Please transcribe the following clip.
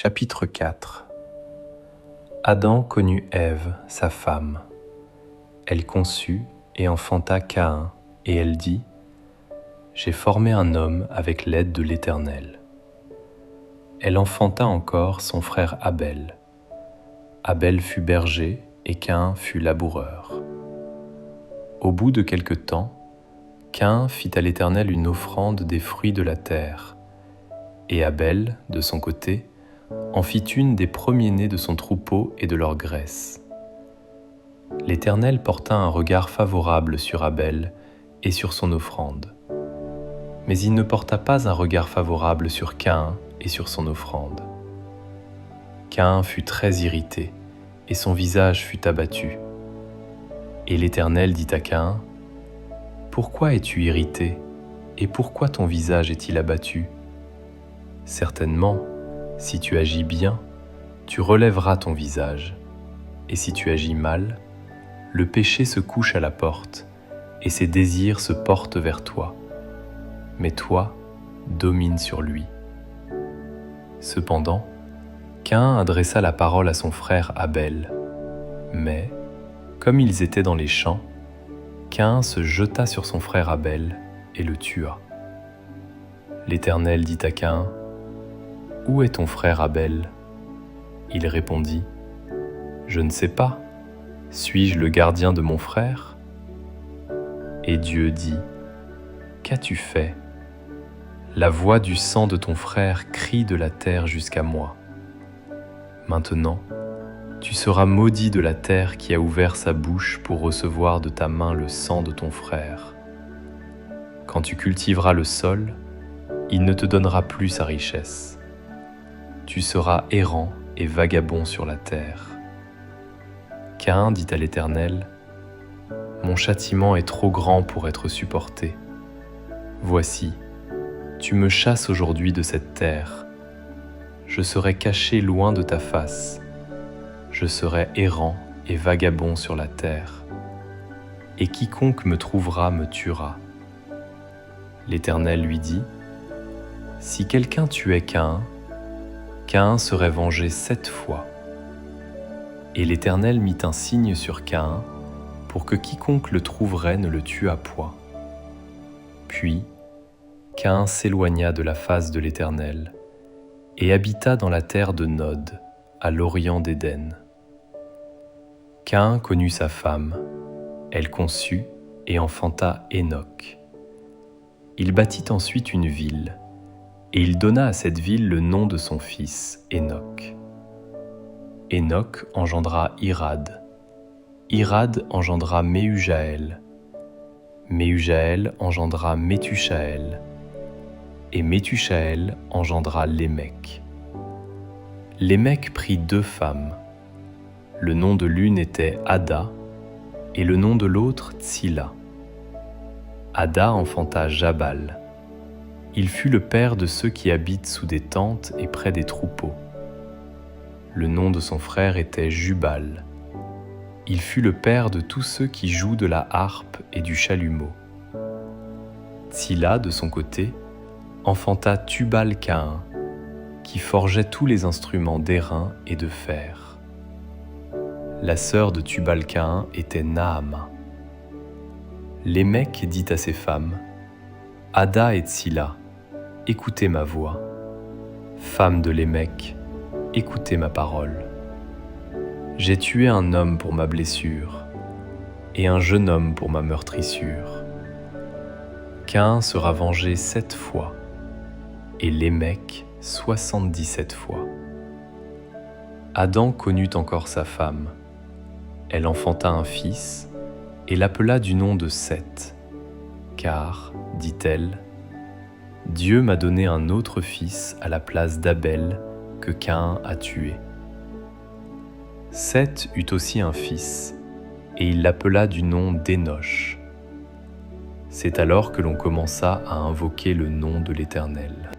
Chapitre 4. Adam connut Ève, sa femme. Elle conçut et enfanta Caïn, et elle dit : J'ai formé un homme avec l'aide de l'Éternel. Elle enfanta encore son frère Abel. Abel fut berger et Caïn fut laboureur. Au bout de quelque temps, Caïn fit à l'Éternel une offrande des fruits de la terre, et Abel, de son côté, en fit une des premiers-nés de son troupeau et de leur graisse. L'Éternel porta un regard favorable sur Abel et sur son offrande. Mais il ne porta pas un regard favorable sur Caïn et sur son offrande. Caïn fut très irrité, et son visage fut abattu. Et l'Éternel dit à Caïn : Pourquoi es-tu irrité, et pourquoi ton visage est-il abattu ? Certainement, si tu agis bien, tu relèveras ton visage, et si tu agis mal, le péché se couche à la porte, et ses désirs se portent vers toi. Mais toi, domine sur lui. Cependant, Caïn adressa la parole à son frère Abel. Mais, comme ils étaient dans les champs, Caïn se jeta sur son frère Abel et le tua. L'Éternel dit à Caïn : Où est ton frère Abel ? Il répondit : Je ne sais pas. Suis-je le gardien de mon frère ? Et Dieu dit : Qu'as-tu fait ? La voix du sang de ton frère crie de la terre jusqu'à moi. Maintenant, tu seras maudit de la terre qui a ouvert sa bouche pour recevoir de ta main le sang de ton frère. Quand tu cultiveras le sol, il ne te donnera plus sa richesse. Tu seras errant et vagabond sur la terre. Caïn dit à l'Éternel : Mon châtiment est trop grand pour être supporté. Voici, tu me chasses aujourd'hui de cette terre. Je serai caché loin de ta face. Je serai errant et vagabond sur la terre. Et quiconque me trouvera me tuera. L'Éternel lui dit : Si quelqu'un tuait Caïn, Caïn serait vengé 7 fois. Et l'Éternel mit un signe sur Caïn pour que quiconque le trouverait ne le tuât point. Puis, Caïn s'éloigna de la face de l'Éternel et habita dans la terre de Nod, à l'orient d'Éden. Caïn connut sa femme, elle conçut et enfanta Hénoc. Il bâtit ensuite une ville, et il donna à cette ville le nom de son fils, Hénoc. Hénoc engendra Irad. Irad engendra Méhujaël. Méhujaël engendra Méthuchaël. Et Méthuchaël engendra Lémec. Lémec prit 2 femmes. Le nom de l'une était Ada, et le nom de l'autre Tsilla. Ada enfanta Jabal. Il fut le père de ceux qui habitent sous des tentes et près des troupeaux. Le nom de son frère était Jubal. Il fut le père de tous ceux qui jouent de la harpe et du chalumeau. Tsilla, de son côté, enfanta Tubal-Caïn, qui forgeait tous les instruments d'airain et de fer. La sœur de Tubal-Caïn était Naama. Lémec dit à ses femmes : Ada et Tsilla, écoutez ma voix. Femmes de Lémec, écoutez ma parole. J'ai tué un homme pour ma blessure, et un jeune homme pour ma meurtrissure. Caïn sera vengé 7 fois, et Lémec 77 fois. Adam connut encore sa femme. Elle enfanta un fils, et l'appela du nom de Seth, car, dit-elle, Dieu m'a donné un autre fils à la place d'Abel que Caïn a tué. Seth eut aussi un fils, et il l'appela du nom d'Énosh. C'est alors que l'on commença à invoquer le nom de l'Éternel.